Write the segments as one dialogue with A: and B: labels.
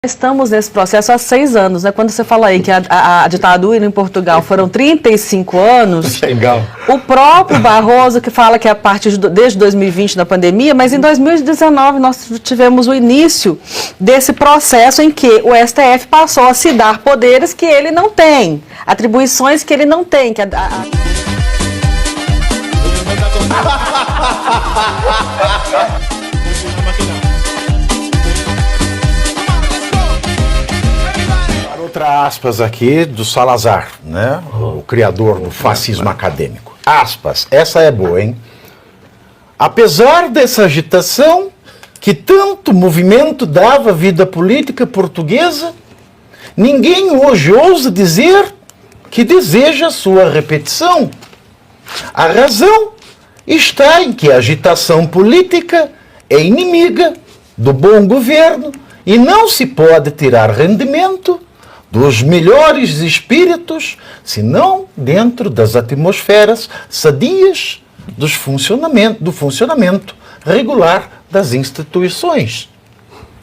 A: Estamos nesse processo há 6 anos, né? Quando você fala aí que a ditadura em Portugal foram 35 anos,
B: legal.
A: O próprio Barroso que fala que é a partir desde 2020 da pandemia, mas em 2019 nós tivemos o início desse processo em que o STF passou a se dar poderes que ele não tem, atribuições que ele não tem.
B: Outra aspas aqui do Salazar, né? O criador do fascismo acadêmico. Aspas, essa é boa, hein? Apesar dessa agitação que tanto movimento dava à vida política portuguesa, ninguém hoje ousa dizer que deseja sua repetição. A razão está em que a agitação política é inimiga do bom governo e não se pode tirar rendimento dos melhores espíritos, senão dentro das atmosferas sadias do funcionamento regular das instituições.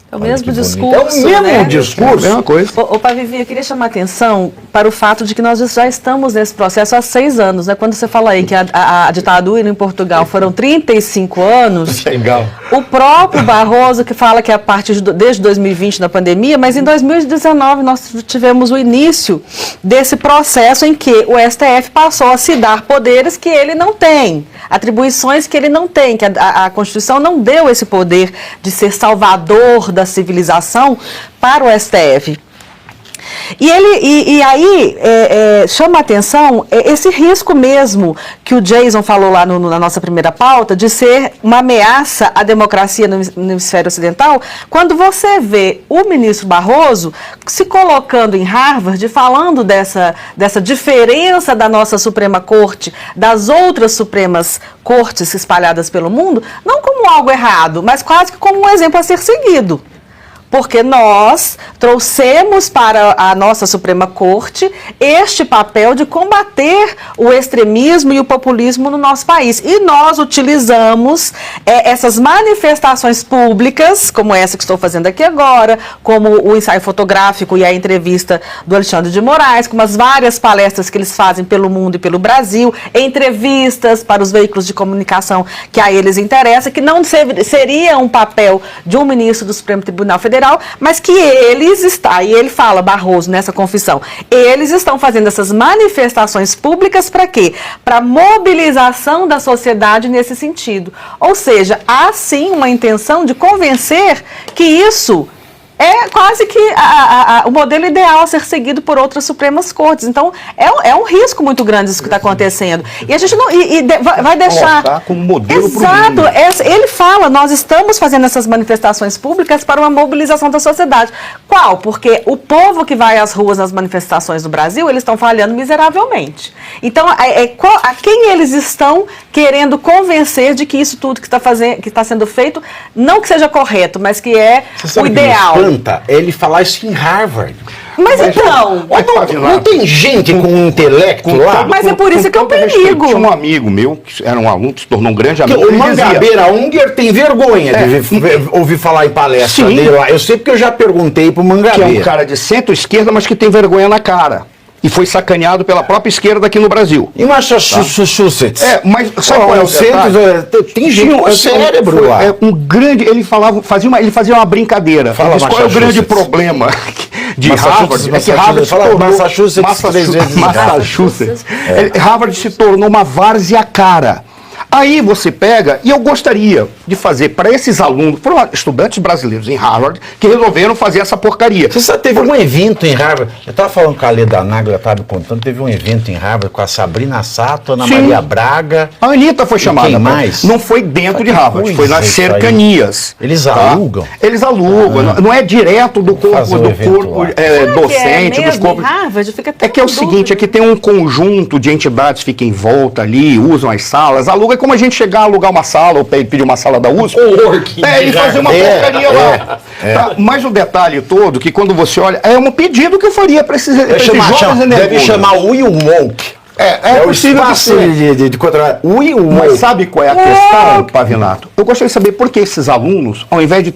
A: É o mesmo discurso,
B: é o mesmo, né? Discurso.
A: É a mesma coisa. Ô, Vivi, eu queria chamar a atenção para o fato de que nós já estamos nesse processo há 6 anos, né? Quando você fala aí que a ditadura em Portugal foram 35 anos,
B: legal.
A: O próprio Barroso que fala que é a partir desde 2020 da pandemia, mas em 2019 nós tivemos o início desse processo em que o STF passou a se dar poderes que ele não tem, atribuições que ele não tem, que a Constituição não deu esse poder de ser salvador da civilização para o STF. E aí chama a atenção esse risco mesmo que o Jason falou lá na nossa primeira pauta, de ser uma ameaça à democracia no hemisfério ocidental, quando você vê o ministro Barroso se colocando em Harvard, falando dessa diferença da nossa Suprema Corte, das outras Supremas Cortes espalhadas pelo mundo, não como algo errado, mas quase que como um exemplo a ser seguido. Porque nós trouxemos para a nossa Suprema Corte este papel de combater o extremismo e o populismo no nosso país. E nós utilizamos essas manifestações públicas, como essa que estou fazendo aqui agora, como o ensaio fotográfico e a entrevista do Alexandre de Moraes, como as várias palestras que eles fazem pelo mundo e pelo Brasil, entrevistas para os veículos de comunicação que a eles interessa, que não seria um papel de um ministro do Supremo Tribunal Federal, mas que eles estão, e ele fala, Barroso, nessa confissão, eles estão fazendo essas manifestações públicas para quê? Para mobilização da sociedade nesse sentido. Ou seja, há sim uma intenção de convencer que isso é quase que o modelo ideal a ser seguido por outras Supremas Cortes. Então, é um risco muito grande isso que está acontecendo. E a gente não vai deixar...
C: Tá como modelo.
A: Exato. Ele fala, nós estamos fazendo essas manifestações públicas para uma mobilização da sociedade. Qual? Porque o povo que vai às ruas nas manifestações do Brasil, eles estão falhando miseravelmente. Então, a quem eles estão querendo convencer de que isso tudo que está sendo feito, não que seja correto, mas que é o ideal.
B: Ele falar isso em Harvard.
A: Mas então...
B: Não tem gente com intelecto lá?
A: Mas é por isso que é um perigo.
C: Tinha um amigo meu, que era um aluno, que se tornou um grande amigo.
B: O Mangabeira Unger tem vergonha de ouvir falar em palestra dele lá. Eu sei porque eu já perguntei pro Mangabeira.
C: Que é um cara de centro-esquerda, mas que tem vergonha na cara. E foi sacaneado pela própria esquerda aqui no Brasil.
B: Em Massachusetts.
C: Mas sabe qual é o
B: centro? Tem gente com cérebro lá.
C: Ele fazia uma brincadeira. Qual é o grande problema de Harvard? É que Harvard se tornou... Massachusetts. Harvard se tornou uma várzea cara. Aí você pega, e eu gostaria de fazer para esses alunos, foram estudantes brasileiros em Harvard, que resolveram fazer essa porcaria.
B: Você sabe, teve um evento em Harvard, eu estava falando com a Leda Nagla, ela estava me contando, teve um evento em Harvard com a Sabrina Sato, Ana Maria Braga.
C: A Anitta foi chamada.
B: Quem mais?
C: Não foi dentro de Harvard, foi nas cercanias.
B: Eles alugam?
C: Eles alugam, não é direto do corpo docente, dos corpos.
A: Harvard, fica
C: é que é o seguinte, é que tem um conjunto de entidades que ficam em volta ali, usam as salas, aluga como a gente chegar a alugar uma sala ou pedir uma sala da USP. E fazer uma porcaria lá. Tá? Mas o detalhe todo, que quando você olha, é um pedido que eu faria para esses jovens energúmenos.
B: Deve chamar o Will Monk.
C: É
B: o
C: possível que
B: espaço
C: seja.
B: de contra...
C: Mas sabe qual é a questão, Pavinato? Eu gostaria de saber por que esses alunos, ao invés de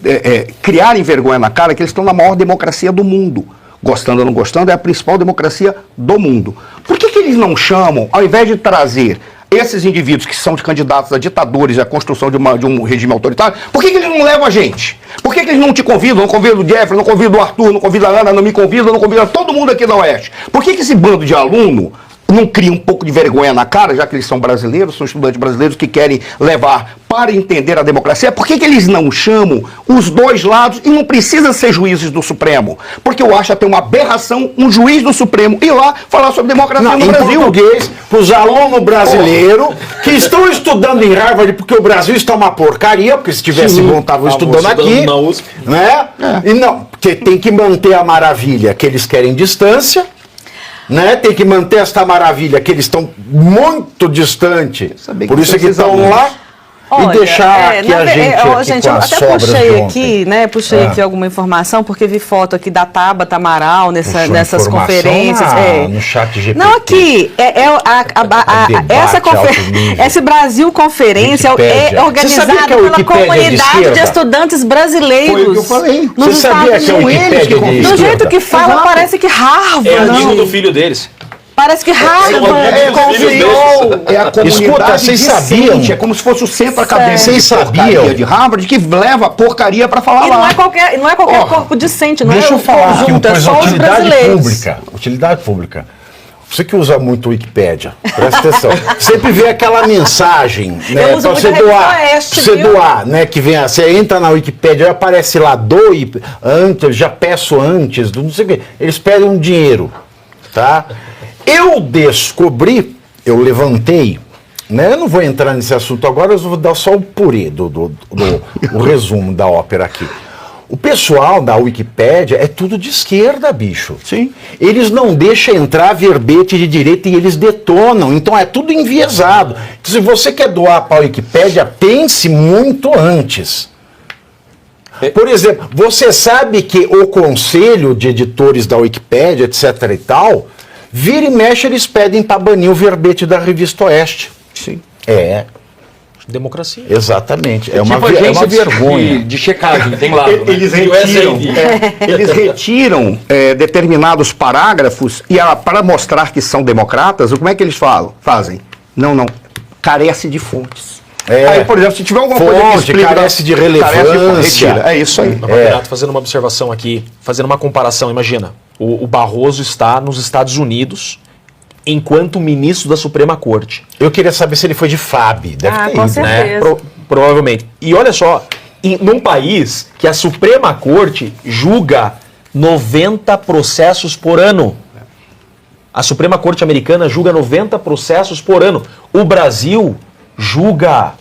C: criarem vergonha na cara, que eles estão na maior democracia do mundo. Gostando ou não gostando, é a principal democracia do mundo. Por que eles não chamam, ao invés de trazer esses indivíduos que são candidatos a ditadores e a construção de um regime autoritário, por que eles não levam a gente? Por que eles não te convidam? Não convidam o Jeffrey, não convidam o Arthur, não convidam a Ana, não me convidam, não convidam todo mundo aqui da Oeste? Por que esse bando de aluno não cria um pouco de vergonha na cara, já que eles são brasileiros, são estudantes brasileiros que querem levar para entender a democracia? Por que eles não chamam os dois lados e não precisa ser juízes do Supremo? Porque eu acho até uma aberração um juiz do Supremo ir lá falar sobre democracia no Brasil.
B: Em português, para os alunos brasileiros que estão estudando em Harvard porque o Brasil está uma porcaria, porque se tivesse bom, estavam estudando aqui,
D: na USP.
B: né? E não, porque tem que manter a maravilha que eles querem distância, né? Tem que manter esta maravilha que eles estão muito distante, por isso é que estão lá.
A: Olha,
B: e deixar que a gente aqui
A: gente,
B: com
A: eu
B: as
A: até
B: sobras
A: puxei
B: de
A: aqui, né? Puxei aqui alguma informação, porque vi foto aqui da Tabata Amaral nessas
B: informação
A: conferências.
B: no chat GPT.
A: Não, aqui, essa Brasil Conferência é organizada pela comunidade de estudantes brasileiros.
C: Foi o que eu falei.
B: Você sabia que é o Wikipédia de
A: Do jeito
B: esquerda?
A: que fala,
C: Exato.
A: parece que Harvard.
D: É amigo do filho deles.
A: Parece que Harvard
D: confiou.
C: É a comunidade
B: Escuta, vocês
C: decente,
B: sabiam?
C: é como se fosse o centro acadêmico
B: Vocês
C: de porcaria
B: sabiam?
C: de Harvard que leva a porcaria para falar
A: E
C: lá.
A: não é qualquer corpo decente, não
B: Deixa
A: é
B: eu falar aqui uma
A: conjunto, é
B: coisa,
A: só os
B: utilidade
A: brasileiros.
B: pública. Utilidade pública. Você que usa muito o Wikipédia, presta atenção. Sempre vê aquela mensagem, né?
A: Eu uso
B: Pra
A: muito
B: você
A: a Revista
B: doar.
A: Oeste,
B: Pra você
A: viu?
B: doar, né? Que vem, você entra na Wikipédia, aparece lá, doe antes, já peço antes, não sei o quê. Eles pedem um dinheiro, tá? Eu descobri, eu levantei, né? Eu não vou entrar nesse assunto agora, eu vou dar só o purê o resumo da ópera aqui. O pessoal da Wikipédia é tudo de esquerda, bicho.
C: Sim.
B: Eles não deixam entrar verbete de direita e eles detonam. Então é tudo enviesado. Se você quer doar para a Wikipédia, pense muito antes. Por exemplo, você sabe que o conselho de editores da Wikipédia, etc e tal, vira e mexe, eles pedem para banir o verbete da Revista Oeste.
C: Sim.
B: É,
D: Democracia.
B: exatamente. É
D: Tipo
B: uma
D: agência
B: vergonha.
D: de checagem, tem lá.
C: Eles retiram determinados parágrafos e para mostrar que são democratas, como é que eles fazem? Não, carece de fontes. Aí, por exemplo, se tiver alguma coisa que explica,
B: carece de relevância.
C: retira. É isso aí.
D: Renato, fazendo uma observação aqui, fazendo uma comparação, imagina, o Barroso está nos Estados Unidos enquanto ministro da Suprema Corte.
B: Eu queria saber se ele foi de FAB. Deve ter
A: com
B: ido, né?
A: certeza.
D: Provavelmente. E olha só, num país que a Suprema Corte julga 90 processos por ano. A Suprema Corte americana julga 90 processos por ano. O Brasil julga...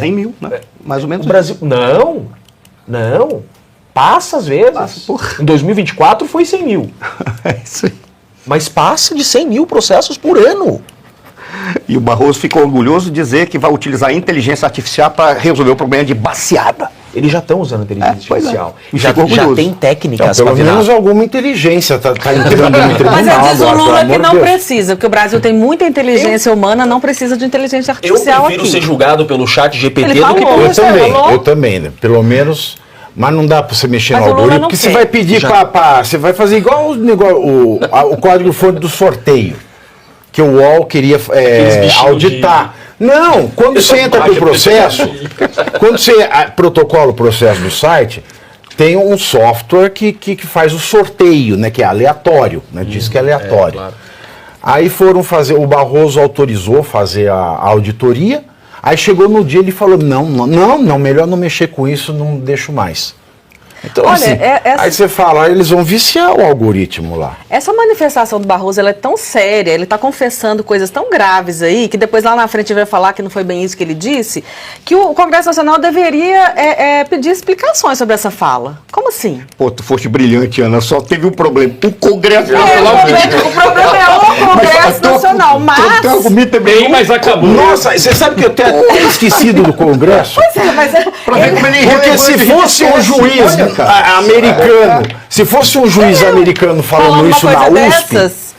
C: 100 mil, né? Mais ou menos.
D: O Brasil... Não. Passa às vezes.
C: Passa, porra.
D: Em 2024 foi 100 mil.
C: É isso aí.
D: Mas passa de 100 mil processos por ano.
C: E o Barroso ficou orgulhoso de dizer que vai utilizar a inteligência artificial para resolver o problema de baseada.
D: Eles já estão usando inteligência
C: pois é.
D: artificial.
C: Me
D: Já
C: ficou orgulhoso.
D: tem técnicas
B: Pelo
D: pra virar.
B: menos alguma inteligência tá entrando no tribunal.
A: Mas eu diz o
B: agora,
A: Lula
B: pelo
A: que
B: amor
A: não
B: de Deus.
A: precisa, porque o Brasil tem muita inteligência humana, não precisa de inteligência
D: Eu
A: artificial
D: prefiro
A: aqui.
D: ser julgado pelo chat GPT
A: Ele
D: do que
A: falou.
D: pelo...
B: Eu também, né? Pelo menos. Mas não dá pra você mexer
A: Mas
B: no
A: o Lula
B: algoritmo,
A: não
B: porque você
A: quer.
B: vai pedir pra. Você vai fazer igual o código-fonte do sorteio, que o UOL queria
D: bichinhos
B: auditar. Não, quando você entra com o processo, quando você protocola o processo do site, tem um software que faz o sorteio, né? Que é aleatório, né? Diz que é aleatório.
D: claro.
B: Aí foram fazer, o Barroso autorizou fazer a auditoria. Aí chegou no dia, ele falou, não, melhor não mexer com isso, não deixo mais. Então,
A: Olha,
B: assim, aí você fala, eles vão viciar o algoritmo lá.
A: Essa manifestação do Barroso, ela é tão séria, ele está confessando coisas tão graves aí, que depois lá na frente vai falar que não foi bem isso que ele disse, que o Congresso Nacional deveria pedir explicações sobre essa fala. Como assim?
C: Pô, tu foste brilhante, Ana, só teve um problema. O Congresso
A: O problema é o Congresso Nacional, mas...
D: Bem, mas acabou.
B: Nossa, você sabe que eu tenho até esquecido do Congresso?
A: Pois é, mas...
C: Pra ver como ele é
B: Porque
C: irrelevante,
B: se
C: a gente
B: fosse um
C: esquece.
B: juiz
C: Olha, cara.
B: americano, se fosse um juiz americano falando
A: uma
B: isso na
A: coisa
B: USP,
A: dessas,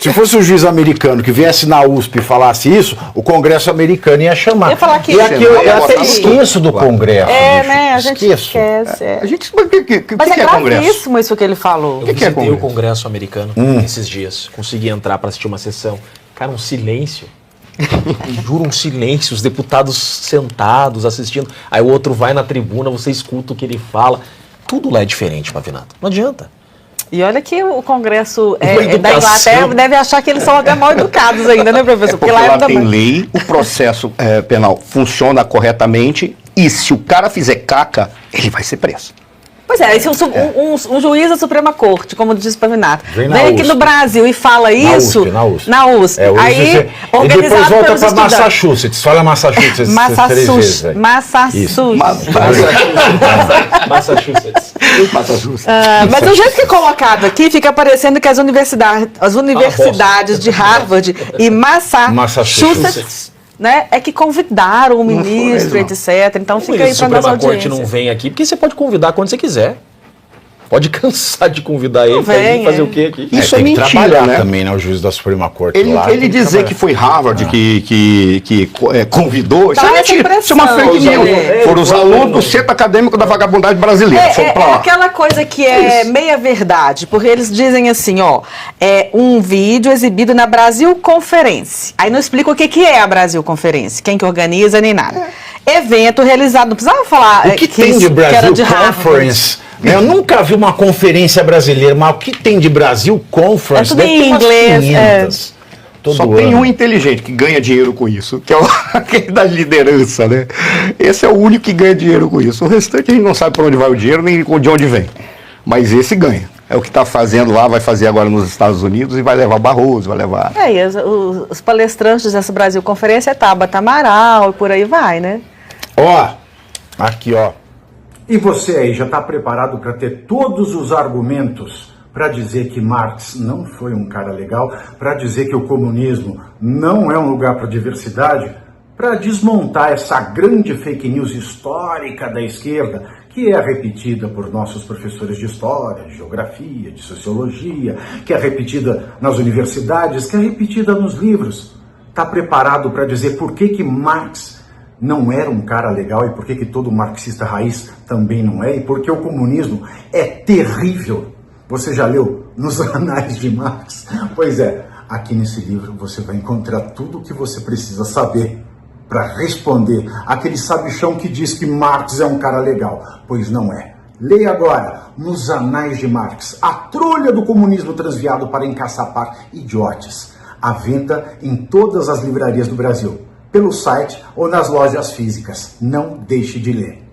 B: Se fosse um juiz americano que viesse na USP e falasse isso, o Congresso americano ia chamar.
A: Eu ia falar que
B: e aqui eu até
A: aqui.
B: esqueço do Congresso.
A: É, né? A gente
B: Esqueço.
A: esquece. É.
C: A gente, mas
A: Mas é
C: que é Congresso?
A: gravíssimo isso que ele falou.
D: Eu
C: que é
D: visitei
C: Congresso?
D: o Congresso americano esses dias. Consegui entrar para assistir uma sessão. Cara, um silêncio. Juro, um silêncio. Os deputados sentados, assistindo. Aí o outro vai na tribuna, você escuta o que ele fala. Tudo lá é diferente, Pavinato. Não adianta.
A: E olha que o Congresso
D: Uma
A: da
D: educação.
A: Inglaterra deve achar que eles são até mal educados ainda, né, professor?
C: Porque lá
A: ainda
C: tem
A: mais.
C: lei, o processo penal funciona corretamente e se o cara fizer caca, ele vai ser preso.
A: Pois é, se um juiz da Suprema Corte, como diz o Pavinato,
B: Vem na
A: vem aqui
B: USP.
A: no Brasil e fala isso...
B: Na USP.
A: Na USP.
B: É,
A: aí,
B: e depois
A: organizado
B: volta
A: pelos
B: para
A: estudantes.
B: Massachusetts. Fala Massachusetts 3 vezes. aí.
A: Massachusetts.
D: Massachusetts.
A: Mas o jeito que é colocado aqui, fica parecendo que as universidades de Harvard e Massachusetts, né, é que convidaram o ministro, etc. Então fica aí
D: A
A: para nossa
D: Suprema Corte
A: audiência.
D: não vem aqui, porque você pode convidar quando você quiser. Pode cansar de convidar ele pra
A: vem,
D: vir fazer
A: é.
D: o quê aqui?
C: Isso
B: tem
C: é
B: que
C: mentira,
B: trabalhar
C: né?
B: também, né? O juiz da Suprema Corte
C: Ele,
B: lá.
C: ele
B: tem que
C: dizer
B: trabalhar.
C: que foi Harvard que convidou, isso
A: Dá
C: é
A: essa
C: mentira.
A: impressão,
C: Isso é uma fake
A: né?
C: news. Foram os alunos do Centro Acadêmico da Vagabundagem Brasileira. Foram pra
A: É
C: lá.
A: aquela coisa que é meia verdade, porque eles dizem assim, ó, é um vídeo exibido na Brasil Conference. Aí não explica o que é a Brasil Conference, quem que organiza nem nada. Evento realizado, não precisava falar
B: O que tem
A: isso,
B: de
A: que era
B: Brasil
A: de Harvard.
B: Conference? Eu nunca vi uma conferência brasileira, mas o que tem de Brasil Conference?
A: É tudo
B: Deve
A: em
B: ter umas
A: inglês,
B: 500. Todo
C: Só tem
B: ano.
C: um inteligente que ganha dinheiro com isso, que é aquele da liderança, né? Esse é o único que ganha dinheiro com isso. O restante a gente não sabe para onde vai o dinheiro, nem de onde vem. Mas esse ganha. É o que está fazendo lá, vai fazer agora nos Estados Unidos e vai levar Barroso, vai levar...
A: E os palestrantes dessa Brasil Conferência é Tabata Amaral e por aí vai, né?
B: Ó, aqui ó.
E: E você aí já está preparado para ter todos os argumentos para dizer que Marx não foi um cara legal, para dizer que o comunismo não é um lugar para diversidade, para desmontar essa grande fake news histórica da esquerda, que é repetida por nossos professores de história, de geografia, de sociologia, que é repetida nas universidades, que é repetida nos livros. Está preparado para dizer por que Marx não era um cara legal e por que todo marxista raiz também não é, e porque o comunismo é terrível. Você já leu nos Anais de Marx? Pois é, aqui nesse livro você vai encontrar tudo o que você precisa saber para responder aquele sabichão que diz que Marx é um cara legal, pois não é. Leia agora, nos Anais de Marx, a trolha do comunismo transviado para encaçapar idiotes. À venda em todas as livrarias do Brasil, pelo site ou nas lojas físicas. Não deixe de ler.